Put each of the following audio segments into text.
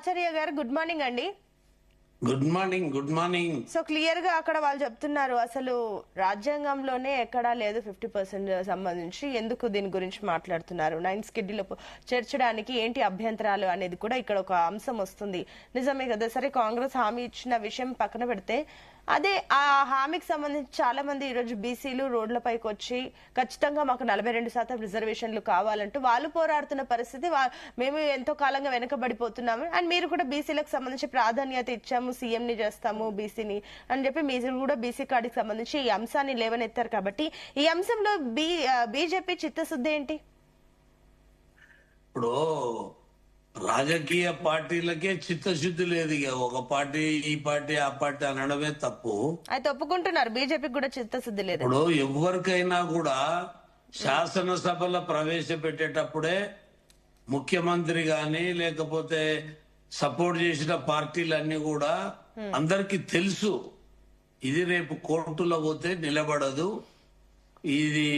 ఆచార్య గారు, good morning అండి. Good morning. Good morning. So clear గా అక్కడ వాళ్ళు చెప్తున్నారు, అసలు రాజ్యాంగంలోనే ఎక్కడా లేదు 50% సంబంధించి. ఎందుకు దీని గురించి మాట్లాడుతున్నారు? 9th షెడ్యూల్ చేర్చడానికి ఏంటి అభ్యంతరాలు అనేది కూడా ఇక్కడ ఒక అంశం వస్తుంది. నిజమే కదా. సరే, కాంగ్రెస్ హామీ ఇచ్చిన విషయం పక్కన పెడితే, అదే ఆ హామీకి సంబంధించి చాలా మంది ఈరోజు బీసీలు రోడ్లపైకి వచ్చి ఖచ్చితంగా మాకు 42% రిజర్వేషన్లు కావాలంటూ వాళ్ళు పోరాడుతున్న పరిస్థితి. మేము ఎంతో కాలంగా వెనకబడిపోతున్నాము, అండ్ మీరు కూడా బీసీలకు సంబంధించి ప్రాధాన్యత ఇచ్చాము, సీఎం ని చేస్తాము బీసీని అని చెప్పి మీరు కూడా బీసీ కార్డుకి సంబంధించి ఈ అంశాన్ని లేవనెత్తారు. కాబట్టి ఈ అంశంలో బీజేపీ చిత్తశుద్ధి ఏంటి? ఇప్పుడు రాజకీయ పార్టీలకే చిత్తశుద్ధి లేదు. ఇక ఒక పార్టీ ఈ పార్టీ ఆ పార్టీ అనడమే తప్పు. అయితే ఒప్పుకుంటున్నారు బీజేపీకి కూడా చిత్తశుద్ధి లేదు. ఇప్పుడు ఎవరికైనా కూడా శాసనసభలో ప్రవేశపెట్టేటప్పుడే ముఖ్యమంత్రి గాని లేకపోతే సపోర్ట్ చేసిన పార్టీలన్నీ కూడా అందరికి తెలుసు, ఇది రేపు కోర్టులో పోతే నిలబడదు, ఇది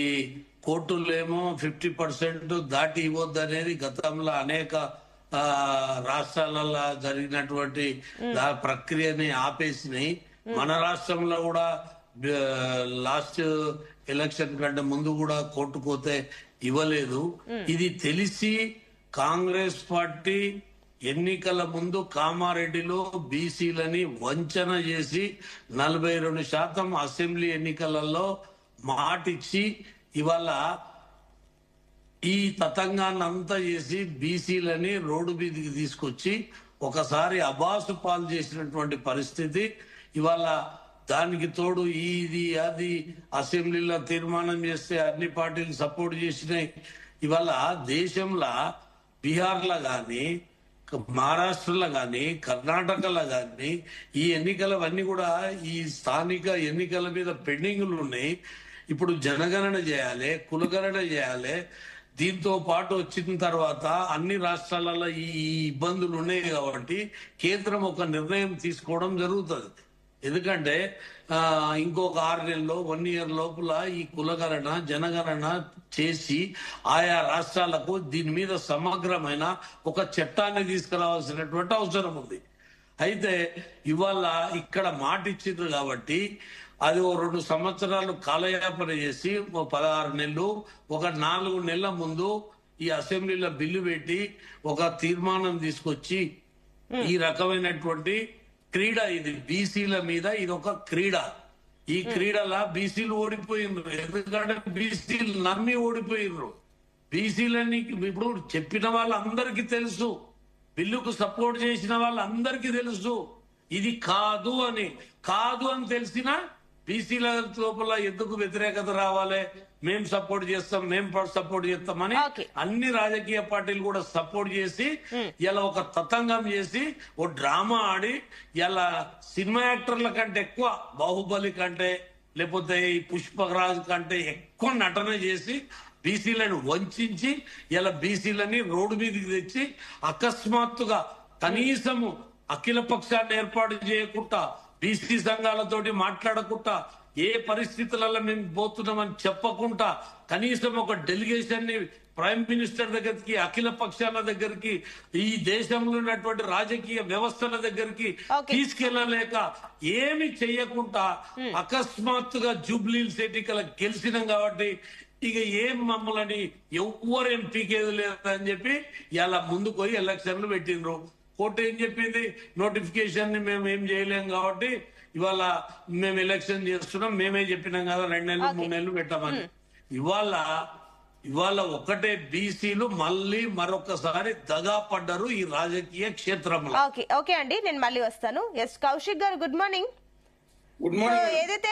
కోర్టులేమో 50% దాటి ఇవ్వద్దు అనేది గతంలో అనేక రాష్ట్రాలలో జరిగినటువంటి ప్రక్రియని ఆపేసినాయి. మన రాష్ట్రంలో కూడా లాస్ట్ ఎలక్షన్ కంటే ముందు కూడా కోర్టు పోతే ఇవ్వలేదు. ఇది తెలిసి కాంగ్రెస్ పార్టీ ఎన్నికల ముందు కామారెడ్డిలో బీసీలని వంచన చేసి 42% అసెంబ్లీ ఎన్నికలలో మాటిచ్చి ఇవాళ ఈ తతంగాన్ని అంతా చేసి బీసీలని రోడ్డు మీదకి తీసుకొచ్చి ఒకసారి అబాసు పాలు చేసినటువంటి పరిస్థితి. ఇవాళ దానికి తోడు ఇది అది అసెంబ్లీలో తీర్మానం చేస్తే అన్ని పార్టీలు సపోర్ట్ చేసినాయి. ఇవాళ దేశంలో బీహార్లో గాని మహారాష్ట్రలో గాని కర్ణాటకలో గాని ఈ ఎన్నికలవన్నీ కూడా ఈ స్థానిక ఎన్నికల మీద పెండింగ్లు ఉన్నాయి. ఇప్పుడు జనగణన చేయాలి, కులగణన చేయాలి. దీంతో పాటు వచ్చిన తర్వాత అన్ని రాష్ట్రాలలో ఈ ఇబ్బందులు ఉన్నాయి కాబట్టి కేంద్రం ఒక నిర్ణయం తీసుకోవడం జరుగుతుంది. ఎందుకంటే ఇంకొక 6 నెలల్లో 1 year లోపల ఈ కులగణన జనగణన చేసి ఆయా రాష్ట్రాలకు దీని మీద సమగ్రమైన ఒక చట్టాన్ని తీసుకురావాల్సినటువంటి అవసరం ఉంది. అయితే ఇవాళ ఇక్కడ మాట ఇచ్చిండ్రు కాబట్టి అది ఓ 2 సంవత్సరాలు కాలయాపన చేసి 16 నెలలు, ఒక 4 నెలల ముందు ఈ అసెంబ్లీలో బిల్లు పెట్టి ఒక తీర్మానం తీసుకొచ్చి ఈ రకమైనటువంటి క్రీడ, ఇది బీసీల మీద ఇది ఒక క్రీడ. ఈ క్రీడలా బీసీలు ఓడిపోయినరు. ఎందుకంటే బీసీలు నమ్మి ఓడిపోయినరు. బీసీలని ఇప్పుడు చెప్పిన వాళ్ళందరికీ తెలుసు, బిల్లుకు సపోర్ట్ చేసిన వాళ్ళందరికీ తెలుసు ఇది కాదు అని తెలిసినా బీసీల లోపల ఎందుకు వ్యతిరేకత రావాలి? మేం సపోర్ట్ చేస్తాం, మేం సపోర్ట్ చేస్తామని అన్ని రాజకీయ పార్టీలు కూడా సపోర్ట్ చేసి ఇలా ఒక తతంగం చేసి ఓ డ్రామా ఆడి ఇలా సినిమా యాక్టర్ల కంటే ఎక్కువ బాహుబలి కంటే లేకపోతే ఈ పుష్పరాజు కంటే ఎక్కువ నటన చేసి బీసీలను వంచి ఇలా బీసీలని రోడ్డు మీదకి తెచ్చి అకస్మాత్తుగా కనీసము అఖిల పక్షాన్ని ఏర్పాటు చేయకుండా బీసీ సంఘాలతోటి మాట్లాడకుండా ఏ పరిస్థితులలో మేము పోతున్నామని చెప్పకుండా కనీసం ఒక డెలిగేషన్ ని ప్రైమ్ మినిస్టర్ దగ్గరికి, అఖిల పక్షాల దగ్గరికి, ఈ దేశంలో ఉన్నటువంటి రాజకీయ వ్యవస్థల దగ్గరికి తీసుకెళ్లలేక ఏమి చెయ్యకుండా అకస్మాత్తుగా జూబ్లీహిల్స్ ఎన్నికల గెలిచినాం కాబట్టి ఇక ఏం మమ్మల్ని ఎవ్వరు ఎంపీకేది లేదని చెప్పి ఇలా ముందుకు పోయి ఎలక్షన్లు పెట్టినరు. కోర్టు ఏం చెప్పింది? నోటిఫికేషన్ ని మేము ఏం చేయలేం కాబట్టి ఇవాళ మేము ఎలక్షన్ చేస్తున్నాం, మేమే చెప్పినాం కదా 2 నెలలు 3 నెలలు పెట్టామని. ఇవాళ ఒకటే బీసీలు మళ్ళీ మరొకసారి దగా పడ్డారు ఈ రాజకీయ క్షేత్రంలో. ఓకే అండి, నేను మళ్ళీ వస్తాను. ఎస్ కౌశిక్ గారు, గుడ్ మార్నింగ్. Good morning. ఏదైతే